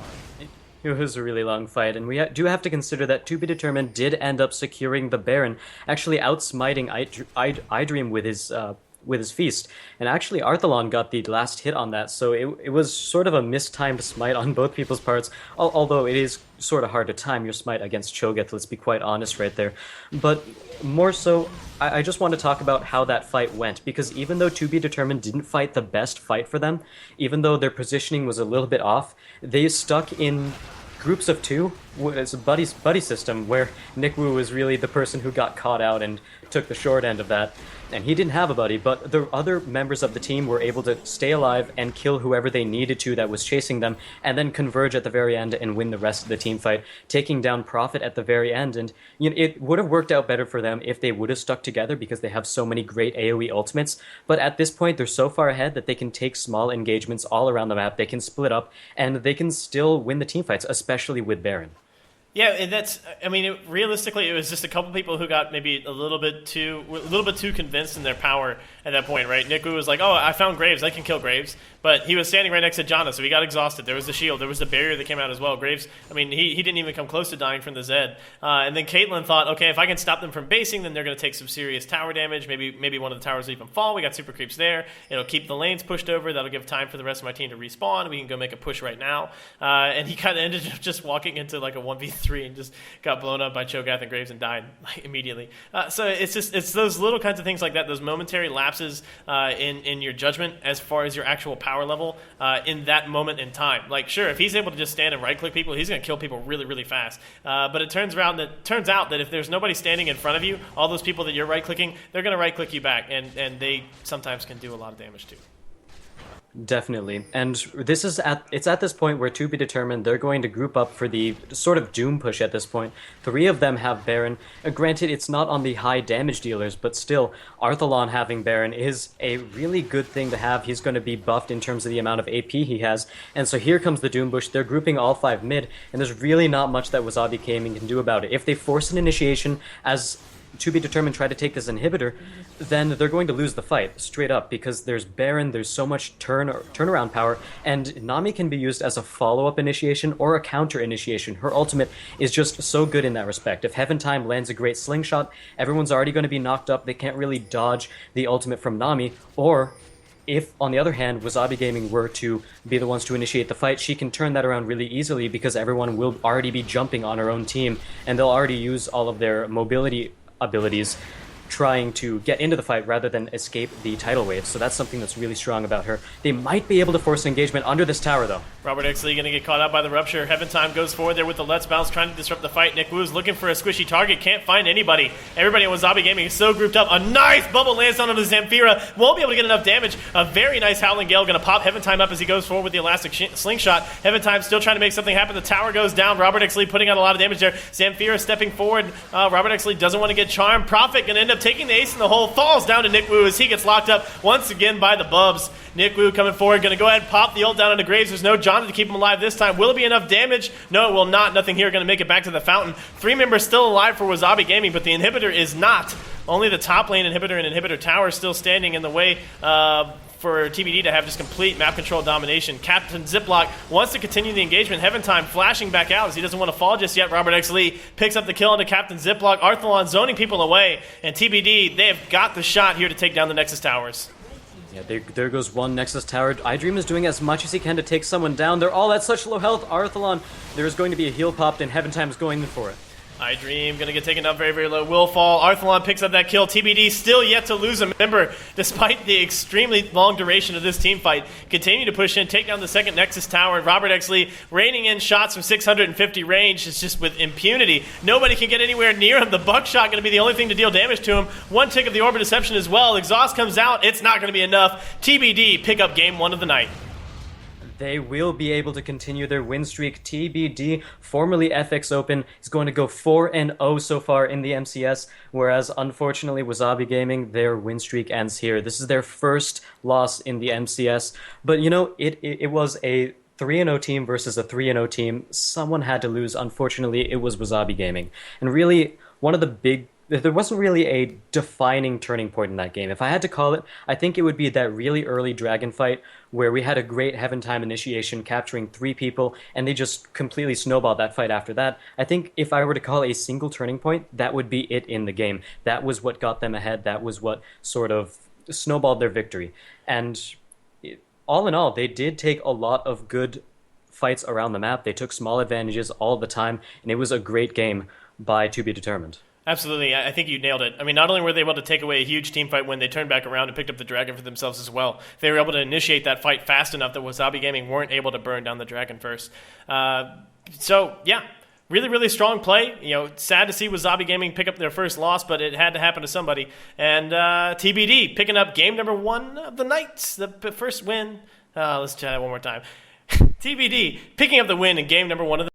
It was a really long fight, and we do have to consider that To Be Determined did end up securing the Baron, actually outsmiting iDream with his feast, and actually Arthalon got the last hit on that, so it was sort of a mistimed smite on both people's parts, although it is sort of hard to time your smite against Cho'Gath, let's be quite honest right there. But more so, I just want to talk about how that fight went, because even though To Be Determined didn't fight the best fight for them, even though their positioning was a little bit off, they stuck in groups of two. It's a buddy system where Nick Wu was really the person who got caught out and took the short end of that. And he didn't have a buddy, but the other members of the team were able to stay alive and kill whoever they needed to that was chasing them, and then converge at the very end and win the rest of the team fight, taking down Prophet at the very end. And it would have worked out better for them if they would have stuck together, because they have so many great AoE ultimates. But at this point, they're so far ahead that they can take small engagements all around the map, they can split up, and they can still win the team fights, especially with Baron. Yeah, and that's, I mean, realistically, it was just a couple people who got maybe a little bit too convinced in their power at that point, right? Nick Wu was like, oh, I found Graves, I can kill Graves. But he was standing right next to Janna, so he got exhausted. There was the shield, there was the barrier that came out as well. Graves, I mean, he didn't even come close to dying from the Zed. And then Caitlyn thought, okay, if I can stop them from basing, then they're going to take some serious tower damage. Maybe one of the towers will even fall. We got super creeps there. It'll keep the lanes pushed over. That'll give time for the rest of my team to respawn. We can go make a push right now. And he kind of ended up just walking into like a 1v3 and just got blown up by Cho'Gath and Graves and died like, immediately. So it's those little kinds of things like that, those momentary lapses in your judgment as far as your actual power level in that moment in time. Like, sure, if he's able to just stand and right-click people, he's going to kill people really, really fast. But it turns out that if there's nobody standing in front of you, all those people that you're right-clicking, they're going to right-click you back, and they sometimes can do a lot of damage too. Definitely. And it's at this point where To Be Determined, they're going to group up for the sort of doom push at this point. 3 of them have Baron. Granted, it's not on the high damage dealers, but still, Arthalon having Baron is a really good thing to have. He's going to be buffed in terms of the amount of AP he has. And so here comes the doom push. They're grouping all 5 mid, and there's really not much that WAZABI Gaming can do about it. If they force an initiation as To Be Determined try to take this inhibitor, then they're going to lose the fight, straight up, because there's Baron, there's so much turnaround power, and Nami can be used as a follow-up initiation or a counter initiation. Her ultimate is just so good in that respect. If Heaven Time lands a great slingshot, everyone's already going to be knocked up, they can't really dodge the ultimate from Nami, or if, on the other hand, WAZABI Gaming were to be the ones to initiate the fight, she can turn that around really easily because everyone will already be jumping on her own team, and they'll already use all of their mobility abilities trying to get into the fight rather than escape the tidal wave. So that's something that's really strong about her. They might be able to force engagement under this tower, though. Robert Exley going to get caught out by the Rupture. Heaven Time goes forward there with the Let's Bounce, trying to disrupt the fight. Nick Wu's looking for a squishy target. Can't find anybody. Everybody in WAZABI Gaming is so grouped up. A nice bubble lands down on the Zamfira. Won't be able to get enough damage. A very nice Howling Gale going to pop Heaven Time up as he goes forward with the Elastic Slingshot. Heaven Time still trying to make something happen. The tower goes down. Robert Exley putting out a lot of damage there. Zamfira stepping forward. Robert Exley doesn't want to get charmed. Prophet going to end up up taking the ace in the hole, falls down to Nick Wu as he gets locked up once again by the Bubs. Nick Wu coming forward, going to go ahead and pop the ult down onto Graves. There's no Janna to keep him alive this time. Will it be enough damage? No, it will not. Nothing here, going to make it back to the fountain. 3 members still alive for WAZABI Gaming, but the inhibitor is not. Only the top lane inhibitor and inhibitor tower still standing in the way for TBD to have just complete map control domination. Captain Ziploc wants to continue the engagement. Heaven Time flashing back out as he doesn't want to fall just yet. Robert X. Lee picks up the kill into Captain Ziploc. Arthalon zoning people away. And TBD, they have got the shot here to take down the Nexus Towers. Yeah, there goes one Nexus Tower. iDream is doing as much as he can to take someone down. They're all at such low health. Arthalon, there's going to be a heal popped, and Heaven Time is going for it. iDream gonna get taken up very, very low. Will fall. Arthalon picks up that kill. TBD still yet to lose a member despite the extremely long duration of this team fight. Continue to push in, take down the second Nexus Tower. Robert X. Lee raining in shots from 650 range. It's just with impunity. Nobody can get anywhere near him. The buckshot gonna be the only thing to deal damage to him. One tick of the Orb of Deception as well. Exhaust comes out. It's not gonna be enough. TBD pick up game 1 of the night. They will be able to continue their win streak. TBD, formerly FX Open, is going to go 4-0 so far in the MCS, whereas unfortunately WAZABI Gaming, their win streak ends here. This is their first loss in the MCS, but you know, it was a 3-0 team versus a 3-0 team. Someone had to lose. Unfortunately, it was WAZABI Gaming. And really, there wasn't really a defining turning point in that game. If I had to call it, I think it would be that really early dragon fight where we had a great Heaven Time initiation capturing 3 people, and they just completely snowballed that fight after that. I think if I were to call a single turning point, that would be it in the game. That was what got them ahead. That was what sort of snowballed their victory. And all in all, they did take a lot of good fights around the map. They took small advantages all the time, and it was a great game by To Be Determined. Absolutely. I think you nailed it. I mean, not only were they able to take away a huge team fight when they turned back around and picked up the Dragon for themselves as well, they were able to initiate that fight fast enough that WAZABI Gaming weren't able to burn down the Dragon first. So, yeah, really, really strong play. You know, sad to see WAZABI Gaming pick up their first loss, but it had to happen to somebody. And TBD picking up game number 1 of the night, the first win. Let's try that one more time. TBD picking up the win in game number 1 of the